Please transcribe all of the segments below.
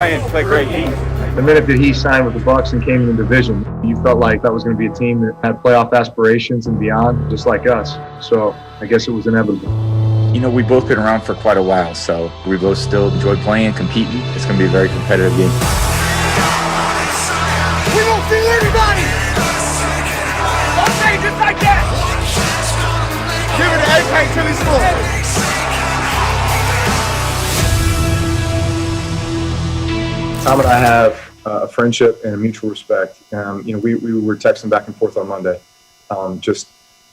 And play great. The minute that he signed with the Bucs and came in the division, you felt like that was going to be a team that had playoff aspirations and beyond, just like us. So I guess it was inevitable. You know, we've both been around for quite a while, so we both still enjoy playing and competing. It's going to be a very competitive game. We won't see anybody! Okay, just like that! Give it to AK till he scores. Tom and I have a friendship and a mutual respect. We were texting back and forth on Monday, just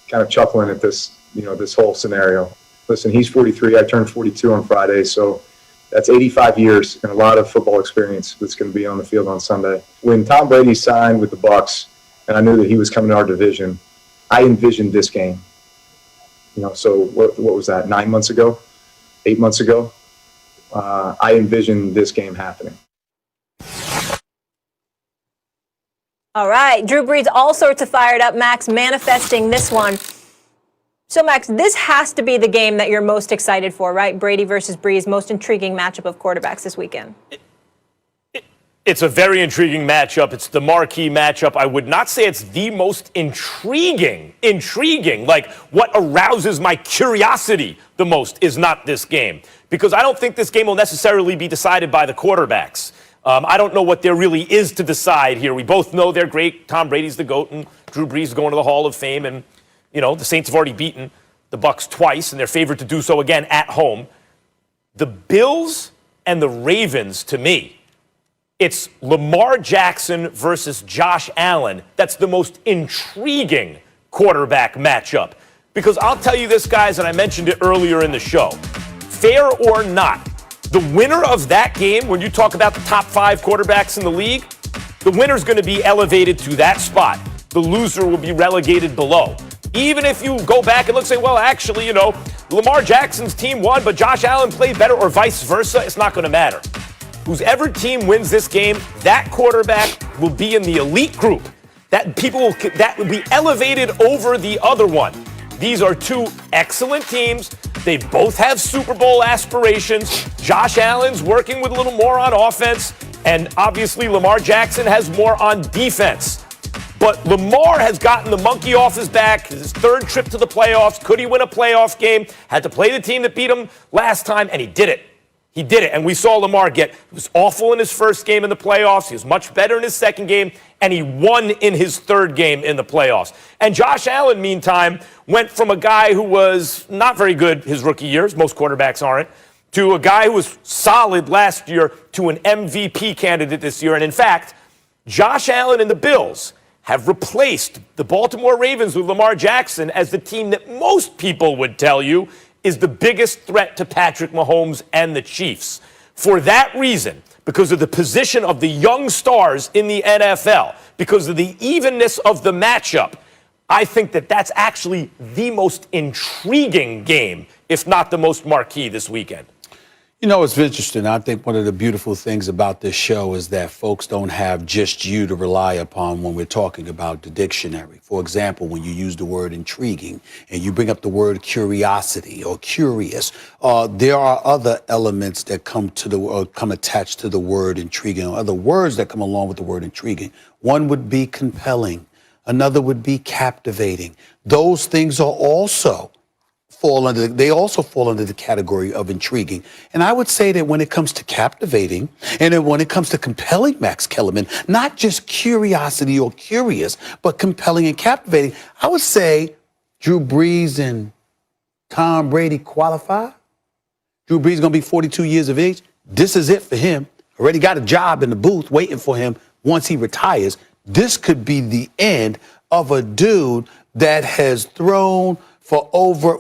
kind of chuckling at this, this whole scenario. Listen, he's 43. I turned 42 on Friday, so that's 85 years and a lot of football experience that's going to be on the field on Sunday. When Tom Brady signed with the Bucs, and I knew that he was coming to our division, I envisioned this game. So what was that? 9 months ago, 8 months ago, I envisioned this game happening. All right, Drew Brees, all sorts of fired up. Max manifesting this one. So, Max, this has to be the game that you're most excited for, right? Brady versus Brees, most intriguing matchup of quarterbacks this weekend. It's a very intriguing matchup. It's the marquee matchup. I would not say it's the most intriguing. Like, what arouses my curiosity the most is not this game. Because I don't think this game will necessarily be decided by the quarterbacks. I don't know what there really is to decide here. We both know they're great. Tom Brady's the GOAT, and Drew Brees is going to the Hall of Fame. And, the Saints have already beaten the Bucs twice, and they're favored to do so again at home. The Bills and the Ravens, to me, it's Lamar Jackson versus Josh Allen. That's the most intriguing quarterback matchup. Because I'll tell you this, guys, and I mentioned it earlier in the show. Fair or not, the winner of that game, when you talk about the top 5 quarterbacks in the league, the winner's going to be elevated to that spot. The loser will be relegated below. Even if you go back and look and say, well, actually, Lamar Jackson's team won, but Josh Allen played better, or vice versa, it's not going to matter. Whoever team wins this game, that quarterback will be in the elite group. That will be elevated over the other one. These are two excellent teams. They both have Super Bowl aspirations. Josh Allen's working with a little more on offense, and obviously Lamar Jackson has more on defense. But Lamar has gotten the monkey off his back, his third trip to the playoffs. Could he win a playoff game? Had to play the team that beat him last time, and he did it. He did it, and we saw Lamar he was awful in his first game in the playoffs. He was much better in his second game, and he won in his third game in the playoffs. And Josh Allen, meantime, went from a guy who was not very good his rookie years, most quarterbacks aren't, to a guy who was solid last year to an MVP candidate this year. And in fact, Josh Allen and the Bills have replaced the Baltimore Ravens with Lamar Jackson as the team that most people would tell you is the biggest threat to Patrick Mahomes and the Chiefs. For that reason, because of the position of the young stars in the NFL, because of the evenness of the matchup, I think that that's actually the most intriguing game, if not the most marquee this weekend. It's interesting. I think one of the beautiful things about this show is that folks don't have just you to rely upon when we're talking about the dictionary. For example, when you use the word intriguing and you bring up the word curiosity or curious, there are other elements that come attached to the word intriguing, other words that come along with the word intriguing. One would be compelling. Another would be captivating. Those things are also fall under the category of intriguing. And I would say that when it comes to captivating and then when it comes to compelling, Max Kellerman, not just curiosity or curious, but compelling and captivating, I would say Drew Brees and Tom Brady qualify. Drew Brees is going to be 42 years of age. This is it for him. Already got a job in the booth waiting for him once he retires. This could be the end of a dude that has thrown for over,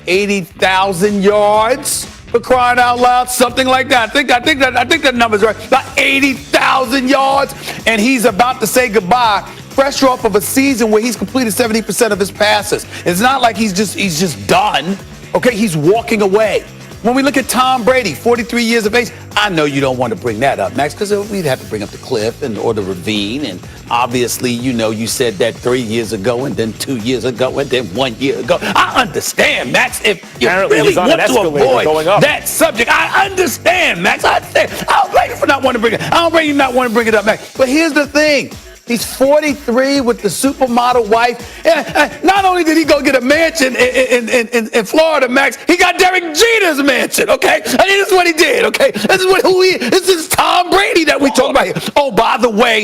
80,000 yards, for crying out loud, something like that. I think that number's right. About 80,000 yards, and he's about to say goodbye, fresh off of a season where he's completed 70% of his passes. It's not like he's just done. Okay, he's walking away. When we look at Tom Brady, 43 years of age, I know you don't want to bring that up, Max, because we'd have to bring up the cliff or the ravine. And obviously, you said that 3 years ago and then 2 years ago and then 1 year ago. I understand, Max, if you Apparently really he's on want an to escalator avoid going up. that subject. I understand, Max. I understand. I don't blame you for not wanting to bring it. I don't blame you not wanting to bring it up, Max. But here's the thing. He's 43 with the supermodel wife. Not only did he go get a mansion in Florida, Max, he got Derek Jeter's mansion, okay? I mean, this is what he did, okay? This is who he is. This is Tom Brady that we talk about here. Oh, by the way,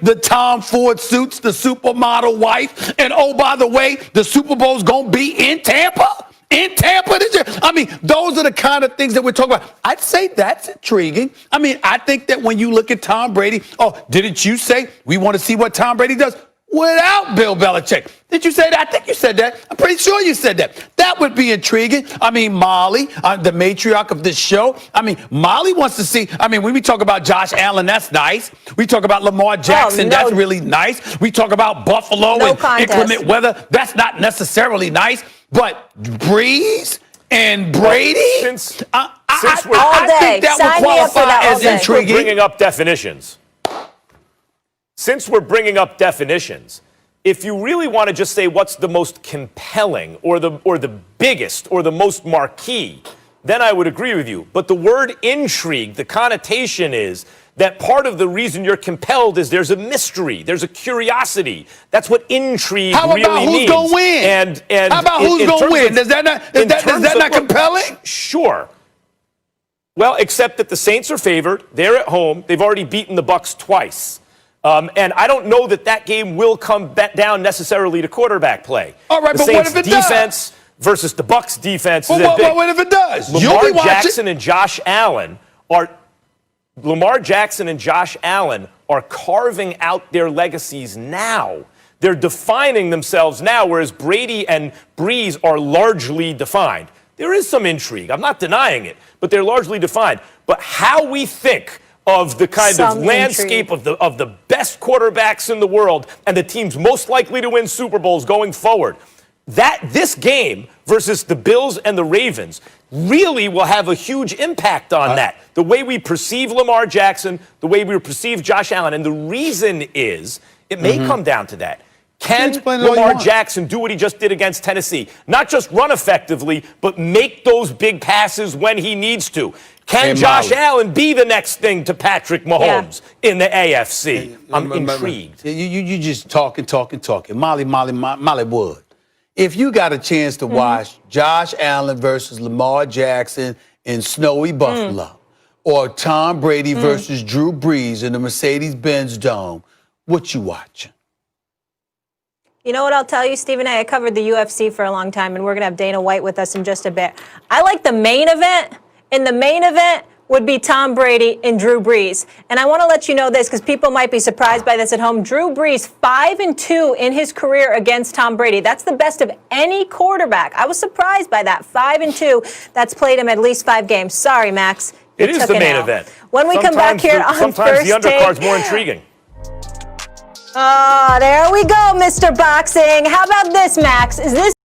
the Tom Ford suits the supermodel wife. And oh, by the way, the Super Bowl's going to be in Tampa. In Tampa this year. I mean, those are the kind of things that we're talking about. I'd say that's intriguing. I mean, I think that when you look at Tom Brady, didn't you say we want to see what Tom Brady does without Bill Belichick? Did you say that? I think you said that. I'm pretty sure you said that. That would be intriguing. I mean, Molly, the matriarch of this show, I mean, Molly wants to see. I mean, when we talk about Josh Allen, that's nice. We talk about Lamar Jackson, that's really nice. We talk about Buffalo and inclement weather, that's not necessarily nice. But Brees and Brady, I think that would qualify as intriguing. We're bringing up definitions. Since we're bringing up definitions, if you really want to just say what's the most compelling or the biggest or the most marquee, then I would agree with you. But the word intrigue, the connotation is that part of the reason you're compelled is there's a mystery, there's a curiosity. That's what intrigue really means. How about who's going to win? And how about who's going to win? Is that not compelling? Sure. Well, except that the Saints are favored. They're at home. They've already beaten the Bucs twice. And I don't know that game will come down necessarily to quarterback play. All right, but what if it does? Defense versus the Bucs defense. What if it does? Lamar Jackson and Josh Allen are carving out their legacies now. They're defining themselves now, whereas Brady and Brees are largely defined. There is some intrigue. I'm not denying it, but they're largely defined. But how we think of the kind of landscape of the best quarterbacks in the world and the teams most likely to win Super Bowls going forward, this game versus the Bills and the Ravens really will have a huge impact on that. The way we perceive Lamar Jackson, the way we perceive Josh Allen. And the reason is it may come down to that. Can Lamar Jackson do what he just did against Tennessee? Not just run effectively, but make those big passes when he needs to. Can Josh Allen be the next thing to Patrick Mahomes in the AFC? I'm intrigued. You just talking. Molly Wood. If you got a chance to watch Josh Allen versus Lamar Jackson in snowy Buffalo, or Tom Brady versus Drew Brees in the Mercedes-Benz Dome, what you watching? You know what I'll tell you, Stephen? I covered the UFC for a long time, and we're going to have Dana White with us in just a bit. I like the main event. In the main event would be Tom Brady and Drew Brees. And I want to let you know this because people might be surprised by this at home. Drew Brees, 5-2 in his career against Tom Brady. That's the best of any quarterback. I was surprised by that. 5-2. That's played him at least 5 games. Sorry, Max. It is the main event. When we come back here on sometimes the undercard's more intriguing. Oh, there we go, Mr. Boxing. How about this, Max? Is this